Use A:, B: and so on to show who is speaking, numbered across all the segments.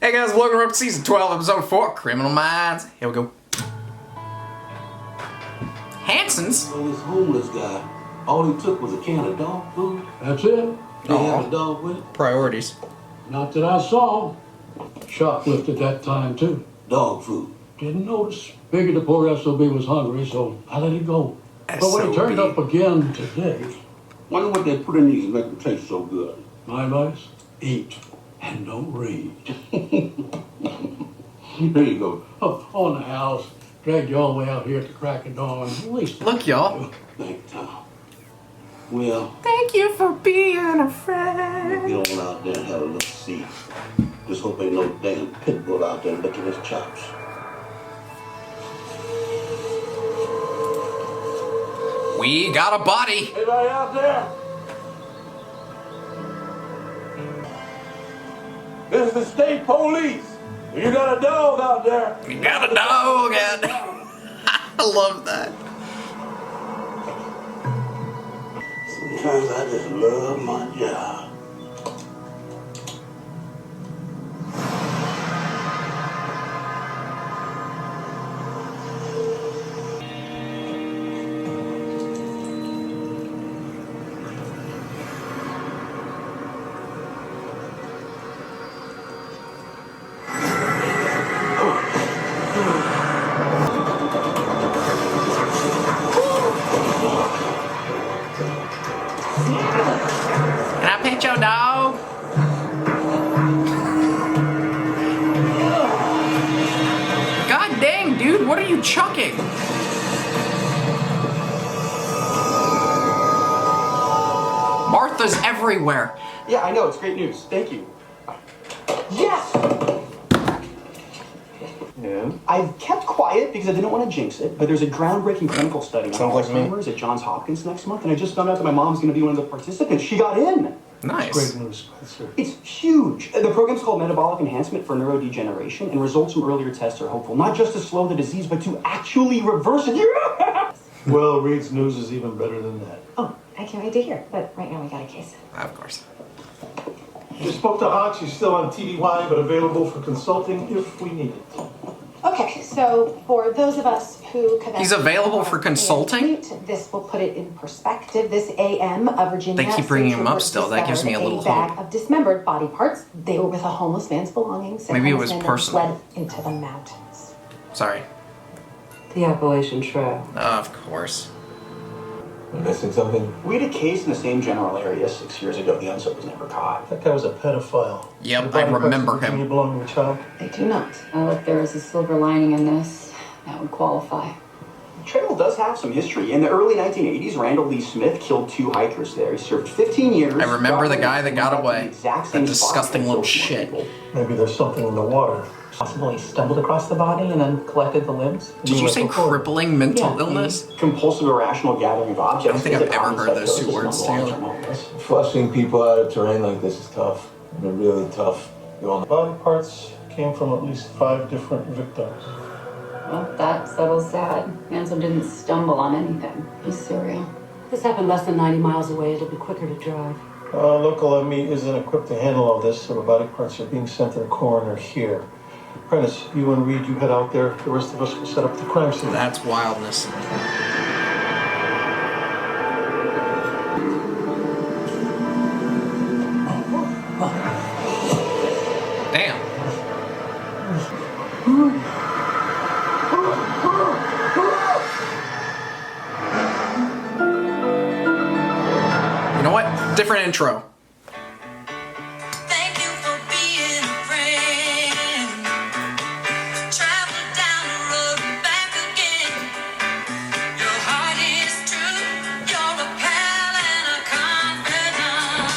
A: Hey guys, welcome up to season 12, episode 4, Criminal Minds. Here we go. Hanson's?
B: You know, this homeless guy, all he took was a can of dog food.
C: That's it.
B: They had a dog with it.
A: Priorities.
C: Not that I saw. Shoplifted that time too.
B: Dog food.
C: Didn't notice. Figured the poor SOB was hungry, so I let it go. But when he turned up again today...
B: Wonder what they put in these to make them taste so good.
C: My advice? Eat and don't read.
B: There you go.
C: Oh, on the house. Dragged you all the way out here at the crack of dawn. At least...
A: Look, y'all.
B: Thank you, Tom. Well...
A: Thank you for being a friend.
B: We'll get on out there and have a look see. Just hope ain't no damn pit bull out there licking his chops.
A: We got a body.
B: Anybody out there? This is the state police. You got a dog out there.
A: We got a dog out there. I love that.
B: Sometimes I just love my job.
A: Can I pet your dog? God dang, dude, what are you chucking? Martha's everywhere.
D: Yeah, I know. It's great news. Thank you. Yes!
E: Yeah.
D: I've kept quiet because I didn't want to jinx it, but there's a groundbreaking clinical study on
E: Sounds like me.
D: Alzheimer's at Johns Hopkins next month, and I just found out that my mom's going to be one of the participants. She got in!
A: Nice.
C: Great news, Spencer.
D: It's huge. The program's called Metabolic Enhancement for Neurodegeneration, and results from earlier tests are hopeful, not just to slow the disease, but to actually reverse it.
E: Well, Reed's news is even better than that.
F: Oh, I can't wait to hear. But right now we got a case.
A: Of course.
E: You spoke to Hawks. He's still on TDY, but available for consulting if we need it.
F: Okay, so for those of us who could...
A: He's available for consulting?
F: This will put it in perspective. This AM of Virginia...
A: They keep bringing him up still. That gives me a little
F: bag
A: hope.
F: of dismembered body parts. They were with a homeless man's belongings.
A: Maybe it was
F: and
A: personal.
F: fled into the mountains.
A: Sorry.
G: The Appalachian Trail.
A: Of course.
E: Am I missing something?
D: We had a case in the same general area 6 years ago. The unsub was never caught.
E: That guy was a pedophile.
A: Yep,
E: The body
A: I remember
E: parts of
A: him.
E: You belong to a child?
G: They do not. Well, if there is a silver lining in this, that would qualify.
D: The trail does have some history. In the early 1980s, Randall Lee Smith killed 2 hikers there. He served 15 years.
A: I remember the guy that got
D: back to the
A: away.
D: exact
A: That
D: same
A: disgusting
D: spot
A: little
D: that killed
A: shit.
D: people.
E: Maybe there's something in the water.
G: Possible he stumbled across the body and then collected the limbs?
A: Did you say crippling mental
G: Yeah.
A: illness?
D: Compulsive irrational gathering of objects.
A: I don't think
D: is
A: I've
D: a
A: ever
D: common
A: heard those two
D: psychosis
A: words
D: among
A: together.
D: long-term homeless.
H: Flushing people out of terrain like this is tough. I mean, really tough. You want
E: Body parts came from at least 5 different victims.
G: Well, that settles that. Ransom didn't stumble on anything. He's serial.
I: This happened less than 90 miles away. It'll be quicker to drive.
E: Local ME isn't equipped to handle all this, so the body parts are being sent to the coroner here. Prentice, you and Reed, you head out there. The rest of us will set up the crime scene.
A: That's wildness. Damn. You know what? Different intro.
J: Thank you for being a friend. Travel down the road and back again. Your heart is true. You're a pal and a confidant.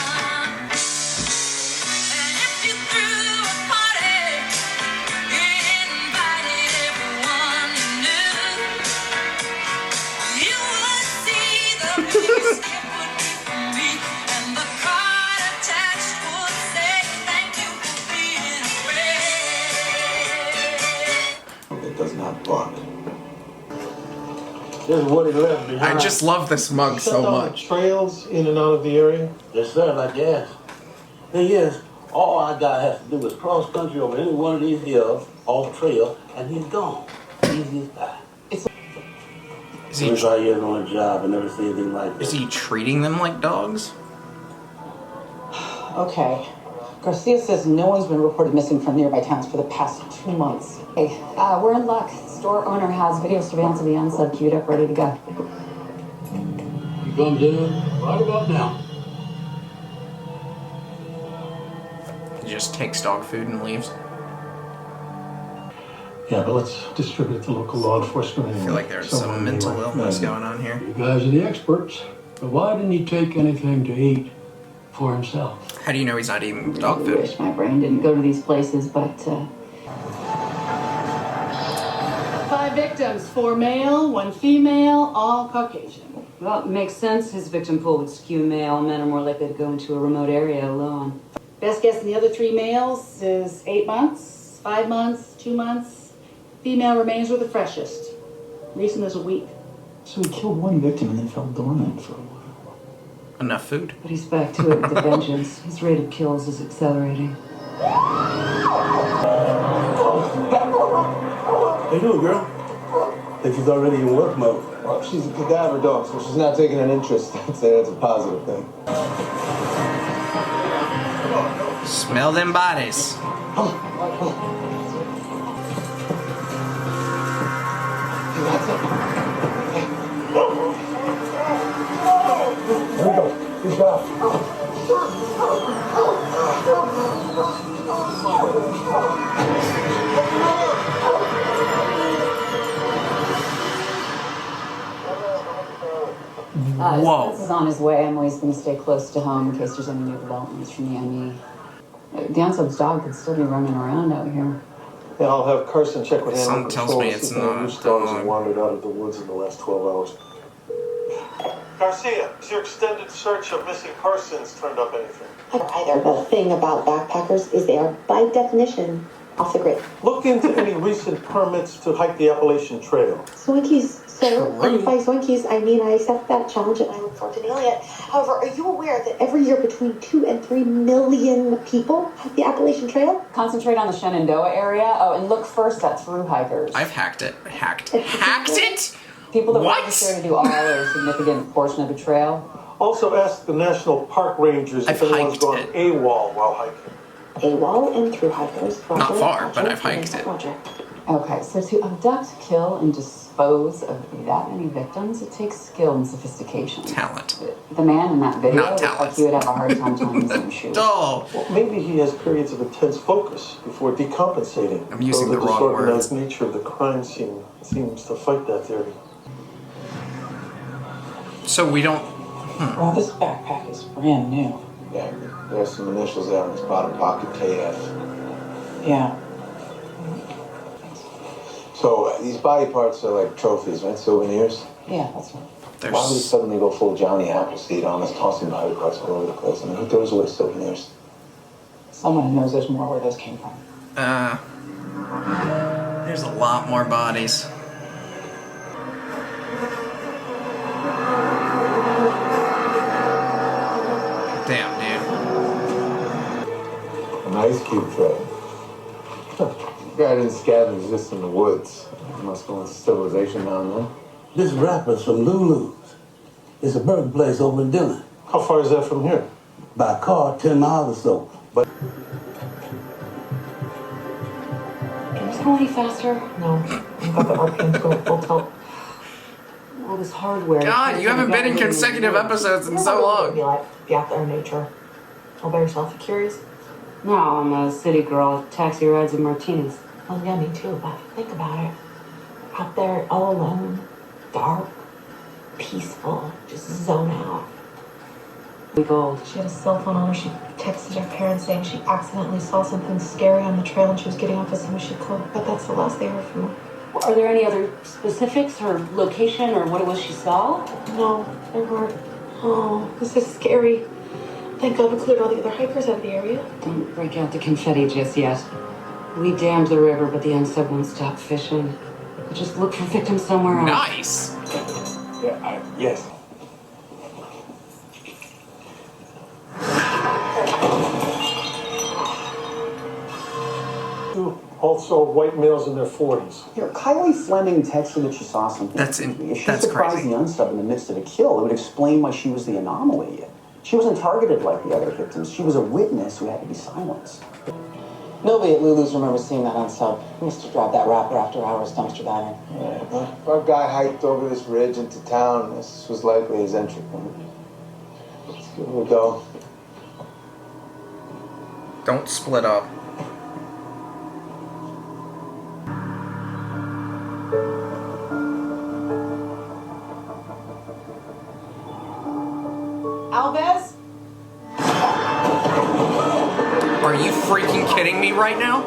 J: And if you threw a party, you invited everyone you knew. You would see the biggest gift would be from me, and the card attached would say thank you for being a friend.
B: It does not bark. This is what he left behind.
A: I just love this mug
E: Shut
A: so
E: down
A: much.
E: the trails in and out of the area.
B: Yes, sir, like gas. Thing is, All our guy has to do is cross country over any one of these hills, off trail, and he's gone. Easy as pie.
A: Is he,
B: 25 years on a job and never seen anything like
A: is
B: this.
A: he treating them like dogs?
K: Okay. Garcia says no one's been reported missing from nearby towns for the past 2 months.
G: Hey, we're in luck. Store owner has video surveillance of the unsub queued up, ready to go.
C: He comes in right about now.
A: He just takes dog food and leaves.
E: Yeah, but let's distribute it to local law enforcement anyway.
A: I feel like there's
E: Somewhere
A: some mental
E: anyway.
A: illness going on here.
C: You guys are the experts. But why didn't he take anything to eat for himself?
A: How do you know he's not eating dog
G: I
A: food?
G: wish my brain didn't go to these places, but
I: 5 victims, 4 male, 1 female, all Caucasian. Well, it makes sense. His victim pool would skew male. Men are more likely to go into a remote area alone.
F: Best guess in the other 3 males is 8 months, 5 months, 2 months. Female remains were the freshest. Recent as a week.
D: So he killed one victim and then fell dormant for a while.
A: Enough food.
I: But he's back to it with a vengeance. His rate of kills is accelerating.
B: How you doing, girl? Think she's already in work mode.
H: Well, she's a cadaver dog, so she's not taking an interest. I'd say that's a positive thing.
A: Smell them bodies.
H: Here we go. Good job.
A: Whoa.
G: This is on his way. Emily's going to stay close to home in case there's any new developments from the ME. The unsub's dog could still be running around out here.
E: Yeah, I'll have Carson check with
A: Some
E: animal
A: tells
E: control
A: me
E: to
A: it's
E: see if any
A: not a
E: loose dogs have
A: dog.
E: wandered out of the woods in the last 12 hours. Garcia, has your extended search of missing persons turned up anything?
L: Either. The thing about backpackers is they are, by definition, off the grid.
E: Look into any recent permits to hike the Appalachian Trail.
L: Zoinkies, sir. And by Zoinkies, I mean I accept that challenge and I look forward to nailing it. However, are you aware that every year between 2 and 3 million people hike the Appalachian Trail?
G: Concentrate on the Shenandoah area. Oh, and look first at through hikers.
A: I've hacked it. Hacked it?
G: People that
A: What?
G: register to do all or a significant portion of the trail.
E: Also ask the National Park Rangers if
A: I've
E: anyone's
A: hiked
E: gone
A: it.
E: AWOL while hiking.
L: AWOL and through hikers.
A: Not
L: Roger,
A: far,
L: Roger,
A: but I've hiked it.
L: Roger.
G: Okay, so to abduct, kill, and dispose of that many victims, it takes skill and sophistication.
A: Talent.
G: The man in that video
A: Not
G: looked like
A: talent.
G: he would have a hard time tying his own shoes.
A: Oh.
E: Well, maybe he has periods of intense focus before decompensating.
A: I'm using
E: Though
A: the wrong
E: disorganized nature of the crime scene seems to fight that theory.
A: So we don't.
K: Well, this backpack is brand new.
H: Yeah, there's some initials out in this bottom pocket, KF.
K: Yeah.
H: So these body parts are like trophies, right? Souvenirs.
K: Yeah, that's right.
H: Why would he
A: There's.
H: suddenly go full Johnny Appleseed on us, tossing body parts all over the place? I mean, who throws away souvenirs?
K: Someone who knows there's more where those came from.
A: There's a lot more bodies. Damn, dude.
H: An ice cube tray. The guy didn't scavenge this in the woods. He must go into civilization down there.
B: This rapper's from Lulu's. It's a burger place over in Dillon.
E: How far is that from here?
B: By car, 10 miles or so. But
I: Can this go any faster?
L: No, I've got the RPMs going full tilt.
I: All this hardware.
A: God, you haven't been in consecutive episodes in so long.
L: Be like, be out there in nature. All by yourself. You curious?
I: No, I'm a city girl. Taxi rides and martinis.
L: Well, yeah, me too, but think about it. Out there, all alone, dark, peaceful, just zone out.
I: Week old.
L: She had a cell phone on her. She texted her parents saying she accidentally saw something scary on the trail and she was getting off as soon as she could. But that's the last they heard from her.
I: Are there any other specifics, her location, or what it was she saw?
L: No, there weren't. Oh, this is scary. Thank God we cleared all the other hikers out of the area.
I: Don't break out the confetti just yet. We dammed the river, but the unsub won't stop fishing. We'll just look for victims somewhere else.
A: Nice.
H: Yeah, yes.
E: two also white males in their 40s.
D: Here, Kylie Fleming texted that she saw something.
A: That's
D: If she
A: that's
D: surprised
A: crazy.
D: the unsub in the midst of a kill, it would explain why she was the anomaly. She wasn't targeted like the other victims. She was a witness who had to be silenced.
K: Nobody at Lulu's remembers seeing that unsub. He must have dropped that rapper after hours dumpster diving.
H: Yeah, if our guy hiked over this ridge into town, this was likely his entry point. Let's give it a go.
A: Don't split up.
F: Alves?
A: Are you freaking kidding me right now?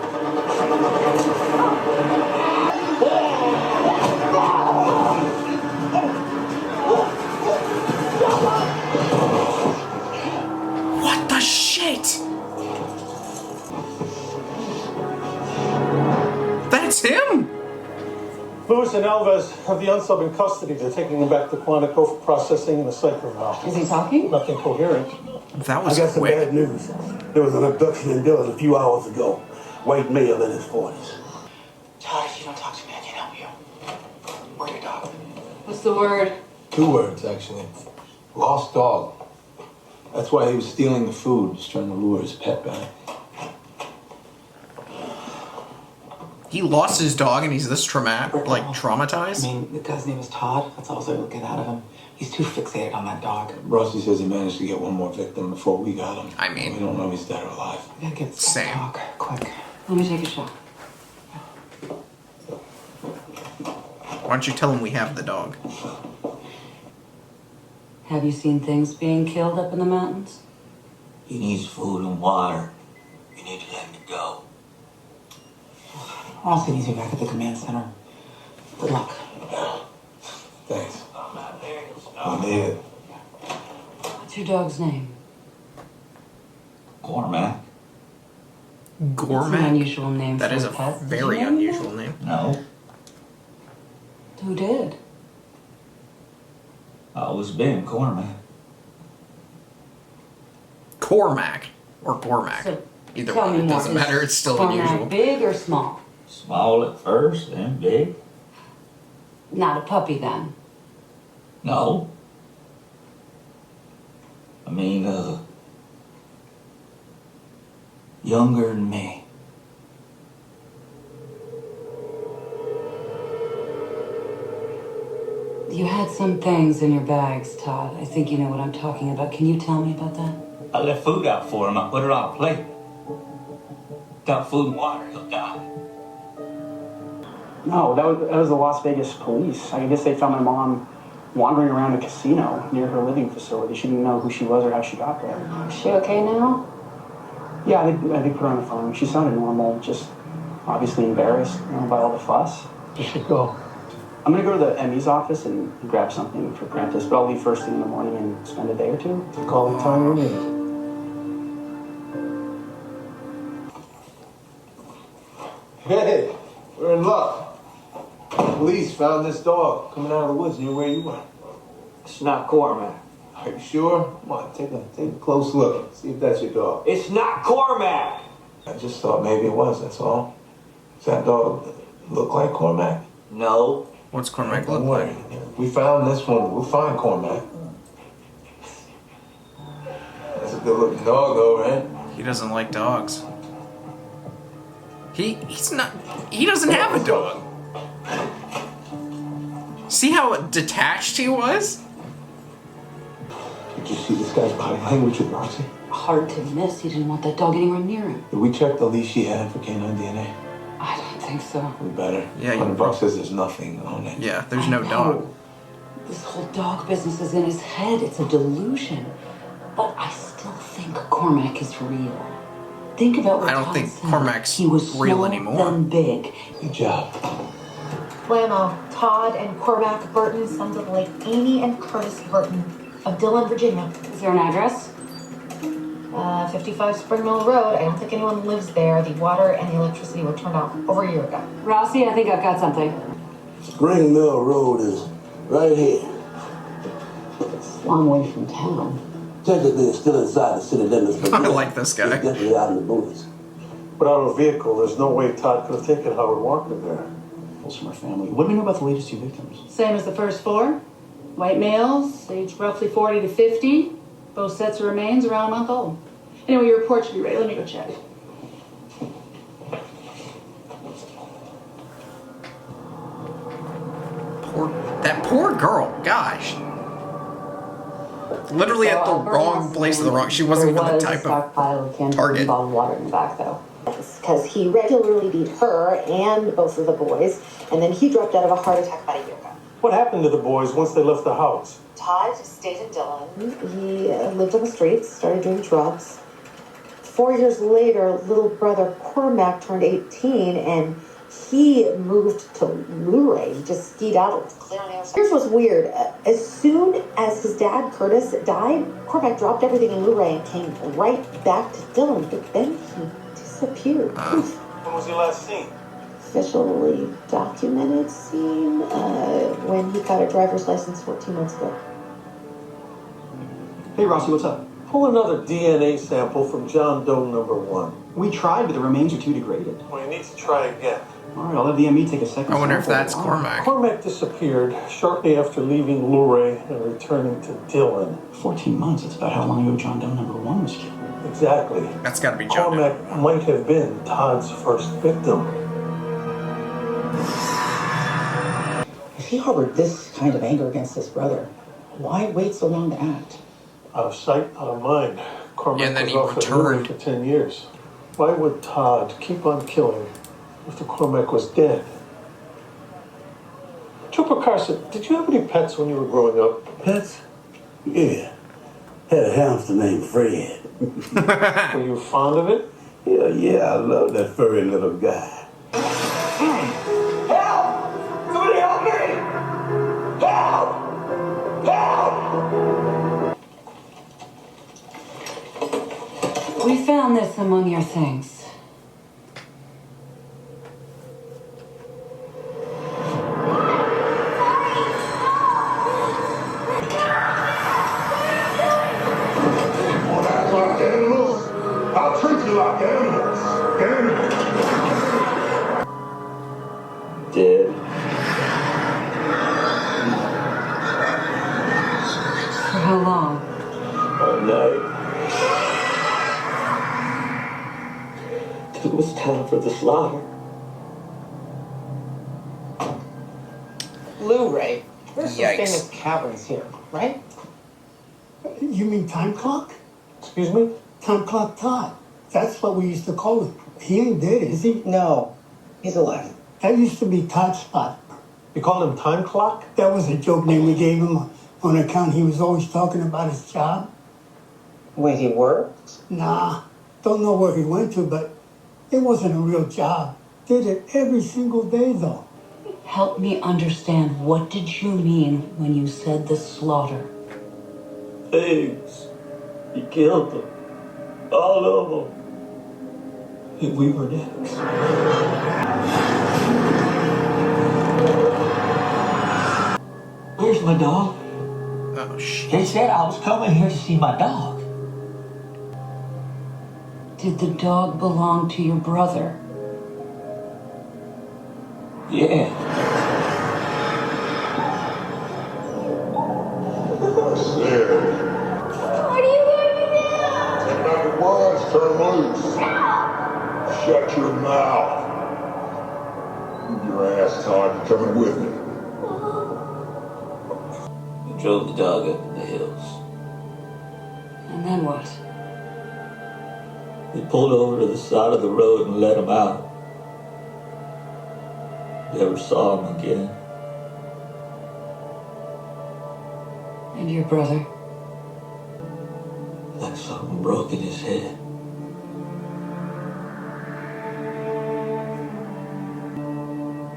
A: What the shit? That's him!
E: Lewis and Alves have the unsub in custody. They're taking him back to Quantico for processing and a psych eval.
G: Is he talking?
E: Nothing coherent.
A: That was
B: I got some
A: quick.
B: bad news. There was an abduction in Dillon a few hours ago. White male in his 40s.
K: Todd, if you don't talk to me, I can't help you. Where's your dog?
I: What's the word?
M: 2 words, actually. Lost dog. That's why he was stealing the food, just trying to lure his pet back.
A: He lost his dog and he's this traumatized?
K: I mean, the guy's name is Todd. That's all I was able to get out of him. He's too fixated on that dog.
M: Rossi says he managed to get one more victim before we got him.
A: I mean,
M: we don't know if he's dead or alive.
K: We gotta get
A: Same.
K: that dog, quick.
I: Let me take a shot.
A: Why don't you tell him we have the dog?
I: Have you seen things being killed up in the mountains?
B: He needs food and water. You need to let him go.
K: Rossi needs you back at the command center. Good luck.
M: Thanks. I need it.
I: What's your dog's name?
B: Cormac?
I: That's an
A: Gourmet?
I: unusual name
A: That
I: for
A: is
I: a
A: a
I: pet. Did
A: very
I: you know
A: unusual name.
B: No.
I: that? Who did?
B: Always been Cormac.
A: Cormac or Gormac.
I: So,
A: Either
I: tell
A: one,
I: me
A: it
I: more.
A: doesn't matter, it's still
I: Cormac
A: unusual.
I: big or small?
B: Small at first, then big.
I: Not a puppy then.
B: No. I mean, younger than me.
I: You had some things in your bags, Todd. I think you know what I'm talking about. Can you tell me about that?
B: I left food out for him. I put it on a plate. Without food and water, he'll die.
D: No, that was the Las Vegas police. I guess they found my mom wandering around a casino near her living facility. She didn't know who she was or how she got there.
G: Is she okay now?
D: Yeah, they put her on the phone. She sounded normal, just obviously embarrassed, by all the fuss.
E: You should go.
D: I'm gonna go to the ME's office and grab something for Prentice, but I'll leave first thing in the morning and spend a day or two.
E: Call the time you need.
H: Hey, we're in luck. Police found this dog coming out of the woods near where you were.
B: It's not Cormac.
H: Are you sure? Come on, take a close look. See if that's your dog.
B: It's not Cormac!
H: I just thought maybe it was, that's all. Does that dog look like Cormac?
B: No.
A: What's Cormac look
H: Don't
A: like?
H: worry. We found this one. We'll find Cormac. That's a good looking dog though, right?
A: He doesn't like dogs. He doesn't have a dog. See how detached he was?
H: Did you see this guy's body language with Rossi?
I: Hard to miss. He didn't want that dog anywhere near him.
H: Did we check the leash he had for canine DNA?
I: I don't think so.
H: We better.
A: Yeah,
H: $100 says there's nothing on it.
A: Yeah, there's no dog.
I: This whole dog business is in his head. It's a delusion. But I still think Cormac is real. Think about what
A: I don't
I: Todd
A: think
I: said.
A: Cormac's
I: he was
A: real
I: small,
A: anymore.
I: Then big.
H: Good job.
L: Blammo, Todd and Cormac Burton, sons of Lake Amy and Curtis Burton of Dillon, Virginia.
I: Is there an address?
L: 55 Spring Mill Road. I don't think anyone lives there. The water and the electricity were turned off over a year ago.
I: Rossi, I think I've got something.
B: Spring Mill Road is right here.
G: It's a long way from town.
B: Technically, it's still inside the city limits, but
A: I like this guy.
B: it's definitely out in the boonies.
E: Without a vehicle, there's no way Todd could have taken Howard Walker there.
D: From our family. What do we know about the latest two victims?
F: Same as the first four. White males, aged roughly 40 to 50. Both sets of remains around a month old. Anyway, your report should be ready. Let me go check.
A: That poor girl, gosh. Literally at the wrong place at the wrong. She wasn't even the type of target.
G: Water in the back, though.
L: Because he regularly beat her and both of the boys, and then he dropped out of a heart attack about a year ago.
E: What happened to the boys once they left the house?
L: Todd stayed in Dillon. He lived on the streets, started doing drugs. 4 years later, little brother Cormac turned 18, and he moved to Luray. He just skied out with clear nails. Here's what's weird. As soon as his dad, Curtis, died, Cormac dropped everything in Luray and came right back to Dillon, but then he disappeared.
E: When was he last seen?
L: Officially documented scene when he got a driver's license 14 months ago.
D: Hey, Rossi, what's up?
E: Pull another DNA sample from John Doe number 1.
D: We tried, but the remains are too degraded.
E: Well, you need to try again.
D: All right, I'll have the ME take a second.
A: I wonder if
D: sample.
A: that's Cormac.
E: Cormac disappeared shortly after leaving Luray and returning to Dillon.
D: 14 months. That's about how long ago John Doe number 1 was killed.
E: Exactly.
A: That's got to be John Doe.
E: Cormac might have been Todd's first victim.
K: If he harbored this kind of anger against his brother, why wait so long to act?
E: Out of sight, out of mind. Cormac
A: and then
E: was
A: he
E: off at Luray
A: returned.
E: for 10 years. Why would Todd keep on killing after Cormac was dead? Trooper Carson, did you have any pets when you were growing up?
B: Pets? Yeah. Had a hamster named Fred.
E: Were you fond of it?
B: Yeah, I love that furry little guy.
J: Help! Somebody help me! Help! Help!
I: We found this among your things.
J: I'll treat you like animals.
B: Dead.
I: For how long?
B: All night. It was time for the slaughter.
K: Luray. There's some
A: Yikes.
K: famous caverns here, right?
N: You mean time clock?
E: Excuse me?
N: Time clock Todd. That's what we used to call him. He ain't dead, is he?
K: No, he's alive.
N: That used to be Todd Spot.
E: You call him Time Clock?
N: That was a joke name we gave him on account he was always talking about his job.
K: Wait, he worked?
N: Nah, don't know where he went to, but it wasn't a real job. Did it every single day, though.
I: Help me understand, what did you mean when you said the slaughter?
B: Pigs. He killed them. All of them. And we were next.
K: Where's my dog?
A: Oh, shit.
K: They said I was coming here to see my dog.
I: Did the dog belong to your brother?
K: Yeah.
J: What are you going to do?
O: Take back the words, turn loose. Shut your mouth. Move your ass, Todd. You're coming with me.
K: We drove the dog up in the hills.
I: And then what?
K: We pulled over to the side of the road and let him out. Never saw him again.
I: And your brother?
K: Like something broke in his head.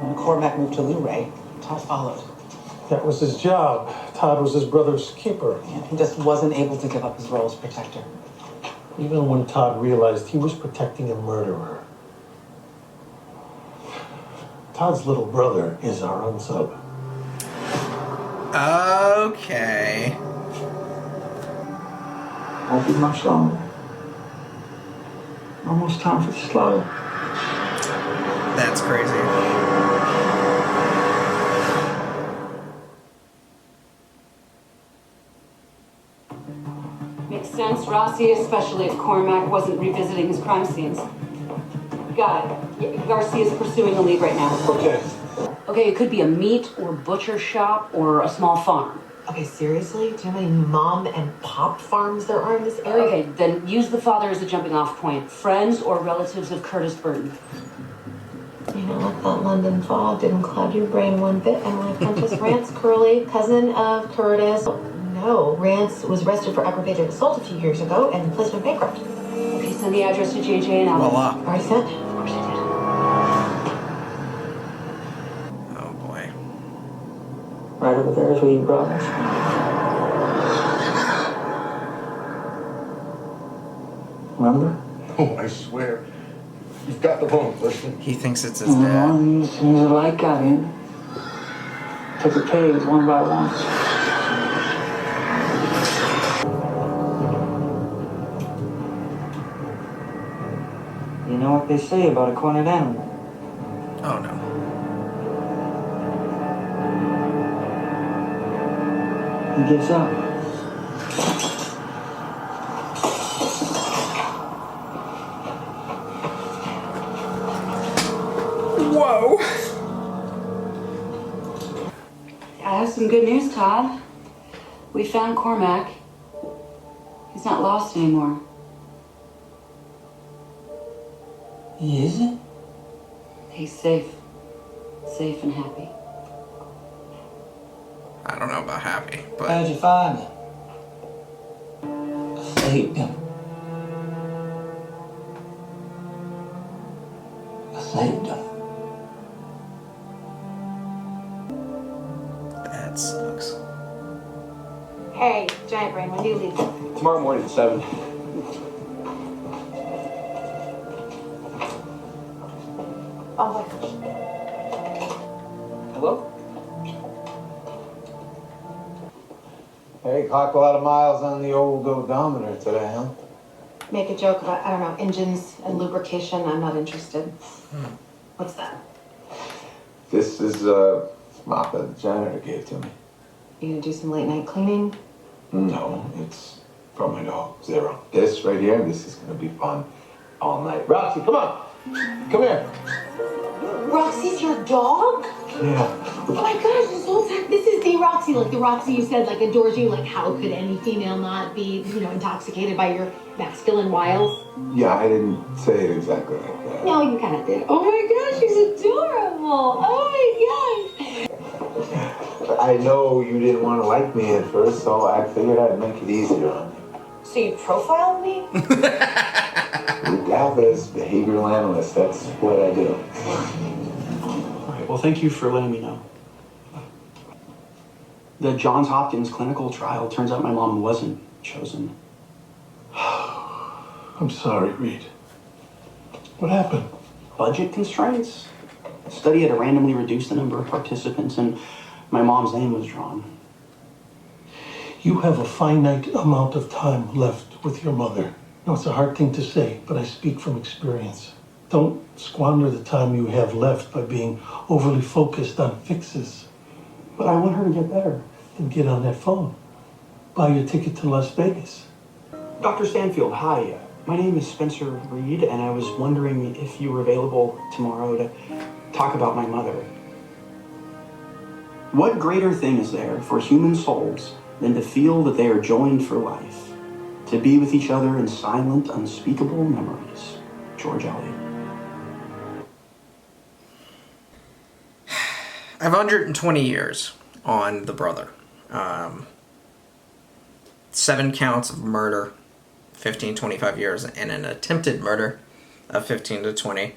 K: When Cormac moved to Luray, Todd followed.
E: That was his job. Todd was his brother's keeper.
K: He just wasn't able to give up his role as protector.
E: Even when Todd realized he was protecting a murderer. Todd's little brother is our unsub.
A: Okay.
K: Won't be much longer. Almost time for the slaughter.
A: That's crazy.
I: Makes sense, Rossi, especially if Cormac wasn't revisiting his crime scenes. Got it. Yeah, Garcia's pursuing a lead right now.
E: Okay.
I: Okay, it could be a meat or butcher shop or a small farm.
L: Okay, seriously? Do you know how many mom and pop farms there are in this area?
I: Okay, then use the father as a jumping off point. Friends or relatives of Curtis Burton.
L: You know what? That London fog didn't cloud your brain one bit. And my apprentice Rance Curley, cousin of Curtis. No, Rance was arrested for aggravated assault a few years ago and placed in bankrupt.
I: Okay, send the address to JJ and Alan.
A: Voila.
L: Already sent? Of course I did.
A: Oh boy.
K: Right over there is where you brought us. Remember?
H: Oh, I swear. You've got the bone, listen.
A: He thinks it's his dad.
K: As soon as the light got in, took the pigs one by one. You know what they say about a cornered animal?
A: Oh no.
K: He gives up.
A: Whoa.
I: I have some good news, Todd. We found Cormac. He's not lost anymore.
K: He isn't?
I: He's safe. Safe and happy.
A: I don't know about happy, but
K: How'd you find him? I saved him. I saved him.
A: that sucks.
L: Hey, Giant Brain, when do you leave?
D: Tomorrow morning at 7.
L: Oh my gosh.
D: Hello?
H: Hey, clocked a lot of miles on the old odometer today, huh?
L: Make a joke about, I don't know, engines and lubrication. I'm not interested. What's that?
H: This is mop that the janitor gave to me.
L: You gonna do some late night cleaning?
H: No, it's from my dog, Zero. This right here, this is gonna be fun all night. Roxy, come on! Come here!
L: Roxy's your dog?
H: Yeah.
L: Oh my gosh, this whole time, this is the Roxy, like the Roxy you said, like adores you, like how could any female not be, you know, intoxicated by your masculine wiles?
H: Yeah, I didn't say it exactly like that.
L: No, you kind of did. Oh my gosh, she's adorable. Oh my gosh.
H: I know you didn't want to like me at first, so I figured I'd make it easier on you.
L: So you profiled me?
H: Galvez, behavioral analyst, that's what I do.
D: All right, well, thank you for letting me know. The Johns Hopkins clinical trial, turns out my mom wasn't chosen.
E: I'm sorry, Reed. What happened?
D: Budget constraints. The study had to randomly reduce the number of participants, and my mom's name was drawn.
E: You have a finite amount of time left with your mother. No, it's a hard thing to say, but I speak from experience. Don't squander the time you have left by being overly focused on fixes.
D: But I want her to get better.
E: Then get on that phone. Buy your ticket to Las Vegas.
D: Dr. Stanfield, hi. My name is Spencer Reed, and I was wondering if you were available tomorrow to talk about my mother. What greater thing is there for human souls than to feel that they are joined for life, to be with each other in silent, unspeakable memories? George Eliot.
A: I have 120 years on the brother. 7 counts of murder, 15, 25 years, and an attempted murder of 15 to 20.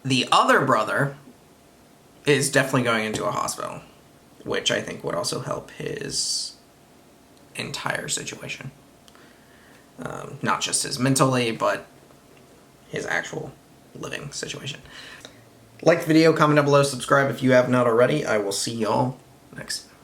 A: The other brother is definitely going into a hospital, which I think would also help his entire situation. Not just his mentally, but his actual living situation. Like the video, comment down below, subscribe if you have not already. I will see y'all next time.